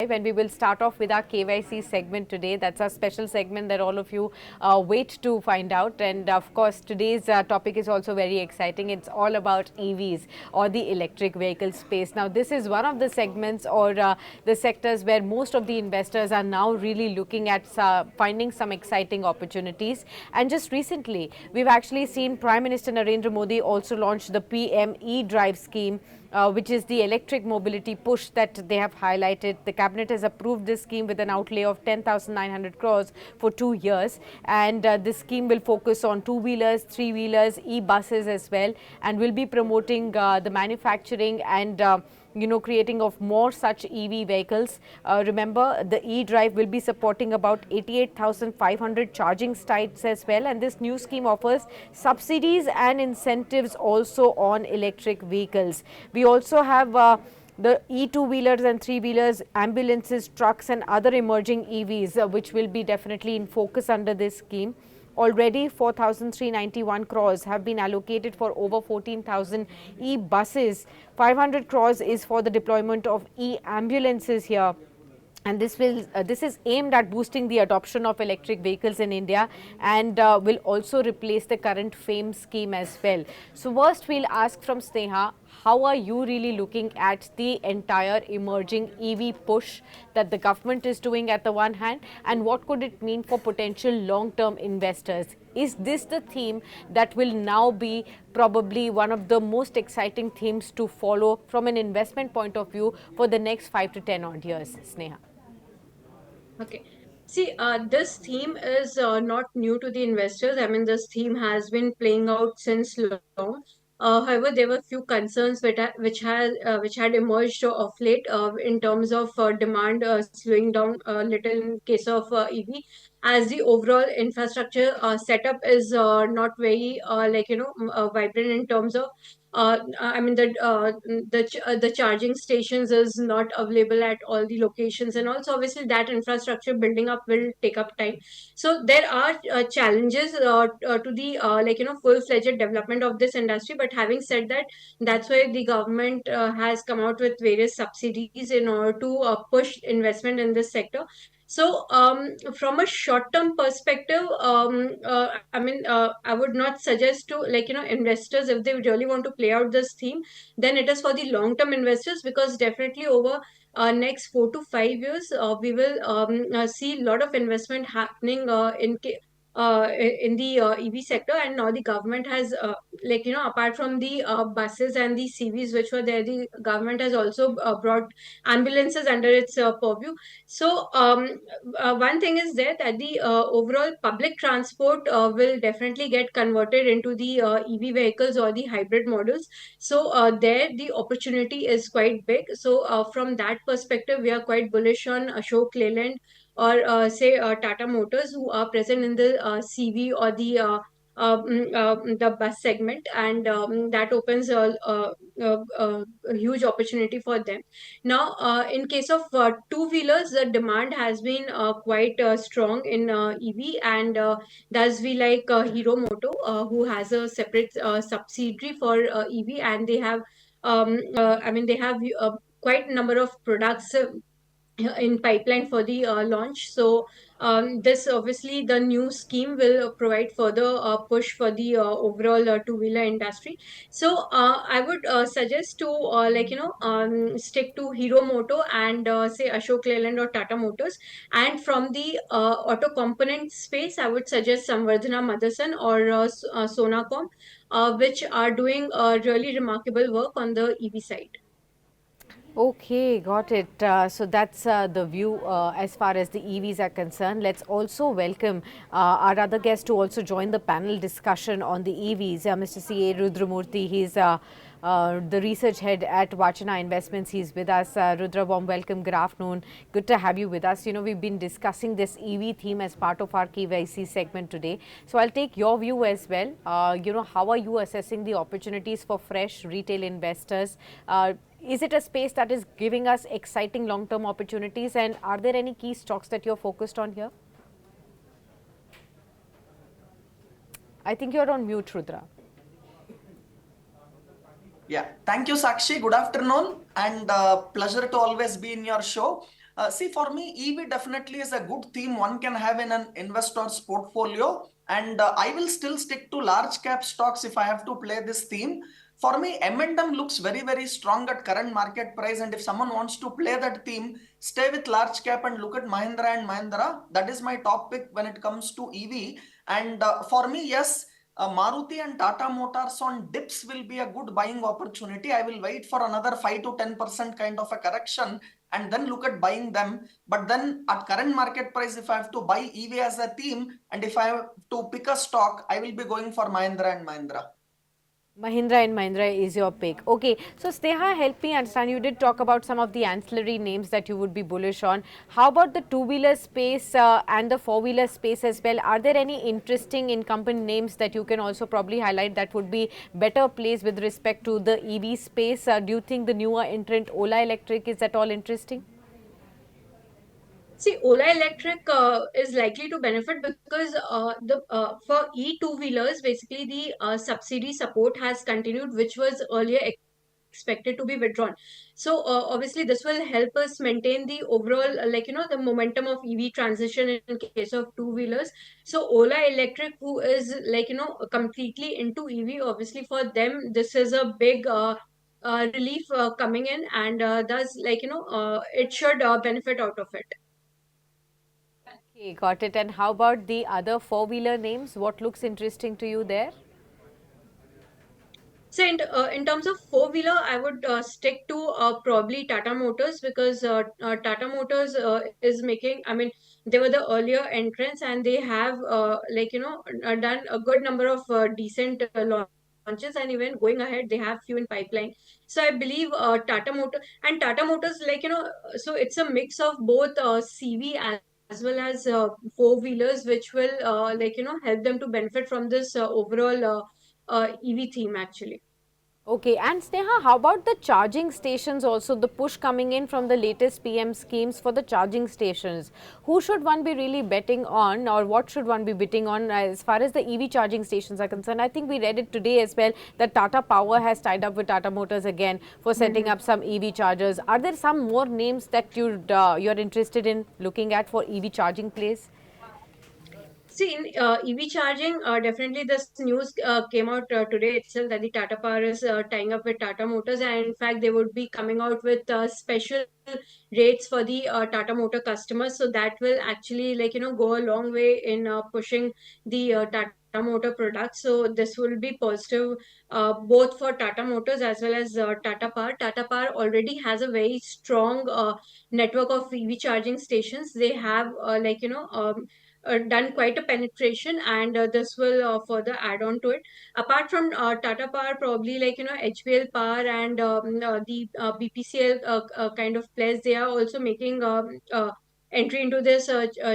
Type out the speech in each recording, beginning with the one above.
And we will start off with our KYC segment today. That's our special segment that all of you wait to find out. And of course, today's topic is also very exciting. It's all about EVs or the electric vehicle space. Now, this is one of the segments or the sectors where most of the investors are now really looking at finding some exciting opportunities. And just recently, we've actually seen Prime Minister Narendra Modi also launch the PM E-Drive scheme, which is the electric mobility push that they have highlighted. The cabinet has approved this scheme with an outlay of 10,900 crores for 2 years, and this scheme will focus on two-wheelers, three-wheelers, e-buses as well, and will be promoting the manufacturing and creating of more such EV vehicles. Remember, the e-drive will be supporting about 88,500 charging sites as well, and this new scheme offers subsidies and incentives also on electric vehicles. We also have the e-two-wheelers and three-wheelers, ambulances, trucks and other emerging EVs, which will be definitely in focus under this scheme. Already 4,391 crores have been allocated for over 14,000 e-buses. 500 crores is for the deployment of e-ambulances here. And this is aimed at boosting the adoption of electric vehicles in India, and will also replace the current FAME scheme as well. So first we'll ask from Sneha, how are you really looking at the entire emerging EV push that the government is doing at the one hand, and what could it mean for potential long-term investors? Is this the theme that will now be probably one of the most exciting themes to follow from an investment point of view for the next 5 to 10 odd years, Sneha? Okay. See, this theme is not new to the investors. I mean, this theme has been playing out since long. However, there were few concerns which had emerged of late in terms of demand slowing down a little in case of EV, as the overall infrastructure setup is not very vibrant in terms of I mean the charging stations is not available at all the locations, and also obviously that infrastructure building up will take up time. So there are challenges to the full-fledged development of this industry. But having said that, that's why the government has come out with various subsidies in order to push investment in this sector. So, from a short-term perspective, I would not suggest to investors, if they really want to play out this theme, then it is for the long-term investors, because definitely over next 4 to 5 years, we will see a lot of investment happening in the EV sector. And now the government has apart from the buses and the CVs which were there, the government has also brought ambulances under its purview. So one thing is there, that the overall public transport will definitely get converted into the EV vehicles or the hybrid models. So there the opportunity is quite big. So from that perspective, we are quite bullish on Ashok Leyland, or say Tata Motors, who are present in the CV or the bus segment, and that opens a huge opportunity for them. Now, in case of two-wheelers, the demand has been quite strong in EV, and thus we like Hero Moto, who has a separate subsidiary for EV, and they have, they have quite a number of products in pipeline for the launch. So this obviously the new scheme will provide further push for the overall two-wheeler industry. So I would suggest to stick to Hero Moto and say Ashok Leyland or Tata Motors. And from the auto component space, I would suggest Samvardhana Motherson or Sonacom, which are doing really remarkable work on the EV side. Okay, got it. So that's the view as far as the EVs are concerned. Let's also welcome our other guest to also join the panel discussion on the EVs, Mr. C.A. Rudramurthy. He's the research head at Vachana Investments. He's with us. Rudra, warm welcome. Good afternoon. Good to have you with us. You know, we've been discussing this EV theme as part of our KYC segment today. So I'll take your view as well. How are you assessing the opportunities for fresh retail investors? Is it a space that is giving us exciting long-term opportunities, and are there any key stocks that you're focused on here? I think you're on mute, Rudra. Yeah, thank you, Sakshi. Good afternoon, and pleasure to always be in your show. See, for me, EV definitely is a good theme one can have in an investor's portfolio. And I will still stick to large cap stocks if I have to play this theme. For me, M&M looks very, very strong at current market price. And if someone wants to play that theme, stay with large cap and look at Mahindra and Mahindra. That is my top pick when it comes to EV. And for me, yes, Maruti and Tata Motors on dips will be a good buying opportunity. I will wait for another 5 to 10% kind of a correction and then look at buying them. But then at current market price, if I have to buy EV as a theme and if I have to pick a stock, I will be going for Mahindra and Mahindra. Mahindra and Mahindra is your pick. Okay, so Sneha, help me understand. You did talk about some of the ancillary names that you would be bullish on. How about the two-wheeler space and the four-wheeler space as well? Are there any interesting incumbent names that you can also probably highlight that would be better placed with respect to the EV space? Do you think the newer entrant Ola Electric is at all interesting? See, Ola Electric is likely to benefit because the for e-two-wheelers, basically the subsidy support has continued, which was earlier expected to be withdrawn. So obviously, this will help us maintain the overall, the momentum of EV transition in case of two-wheelers. So Ola Electric, who is completely into EV, obviously for them this is a big relief coming in, and thus it should benefit out of it. Okay, got it. And how about the other four-wheeler names? What looks interesting to you there? So in terms of four-wheeler, I would stick to probably Tata Motors because Tata Motors is making, I mean, they were the earlier entrants and they have done a good number of decent launches, and even going ahead, they have few in pipeline. So I believe Tata Motors, so it's a mix of both CV as well as four-wheelers, which will help them to benefit from this overall EV theme actually. Okay, and Sneha, how about the charging stations also, the push coming in from the latest PM schemes for the charging stations? Who should one be really betting on, or what should one be betting on as far as the EV charging stations are concerned? I think we read it today as well that Tata Power has tied up with Tata Motors again for setting up some EV chargers. Are there some more names that you're interested in looking at for EV charging plays? See, in EV charging, definitely this news came out today itself that the Tata Power is tying up with Tata Motors, and in fact, they would be coming out with special rates for the Tata Motor customers. So that will actually, go a long way in pushing the Tata Motor products. So this will be positive both for Tata Motors as well as Tata Power. Tata Power already has a very strong network of EV charging stations. They have done quite a penetration, and this will further add on to it. Apart from Tata Power, probably HPL Power and the BPCL kind of players, they are also making entry into this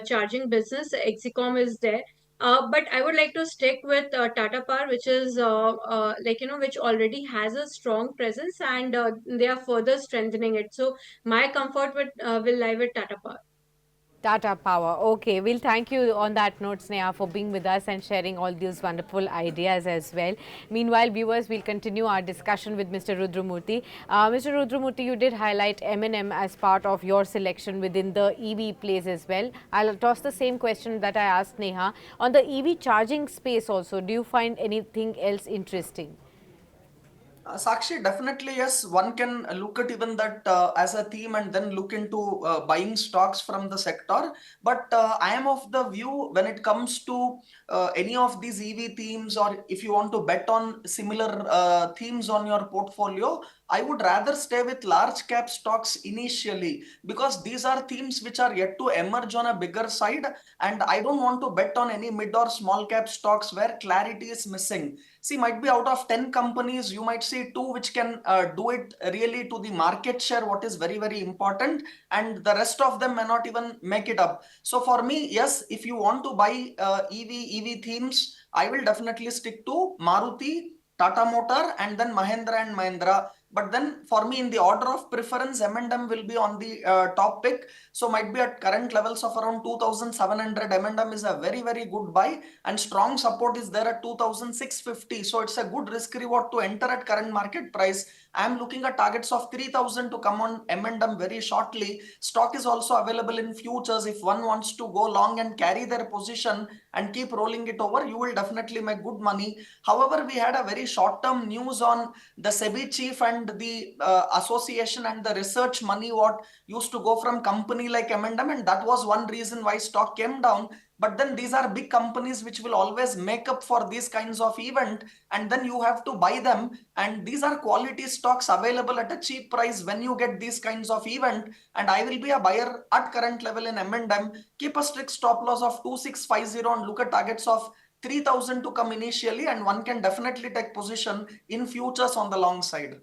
charging business. Exicom is there. But I would like to stick with Tata Power, which is which already has a strong presence, and they are further strengthening it. So my comfort will lie with Tata Power. Tata Power. Okay, we'll thank you on that note, Sneha, for being with us and sharing all these wonderful ideas as well. Meanwhile, viewers, we'll continue our discussion with Mr. Rudramurthy. Mr. Rudramurthy, you did highlight M&M as part of your selection within the EV plays as well. I'll toss the same question that I asked Neha. On the EV charging space also, do you find anything else interesting? Sakshi, definitely yes. One can look at even that as a theme and then look into buying stocks from the sector. But I am of the view when it comes to any of these EV themes, or if you want to bet on similar themes on your portfolio, I would rather stay with large cap stocks initially because these are themes which are yet to emerge on a bigger side. And I don't want to bet on any mid or small cap stocks where clarity is missing. See, might be out of 10 companies, you might see two which can do it really to the market share, what is very, very important, and the rest of them may not even make it up. So for me, yes, if you want to buy EV themes, I will definitely stick to Maruti, Tata Motor, and then Mahindra and Mahindra. But then for me, in the order of preference, M&M will be on the top pick. So might be at current levels of around 2,700. M&M is a very, very good buy, and strong support is there at 2,650. So it's a good risk reward to enter at current market price. I am looking at targets of 3000 to come on M&M very shortly. Stock is also available in futures. If one wants to go long and carry their position and keep rolling it over, you will definitely make good money. However, we had a very short-term news on the SEBI chief and the association and the research money what used to go from company like M&M, and that was one reason why stock came down. But then these are big companies which will always make up for these kinds of event, and then you have to buy them, and these are quality stocks available at a cheap price when you get these kinds of event. And I will be a buyer at current level in M&M. Keep a strict stop loss of 2650 and look at targets of 3000 to come initially, and one can definitely take position in futures on the long side.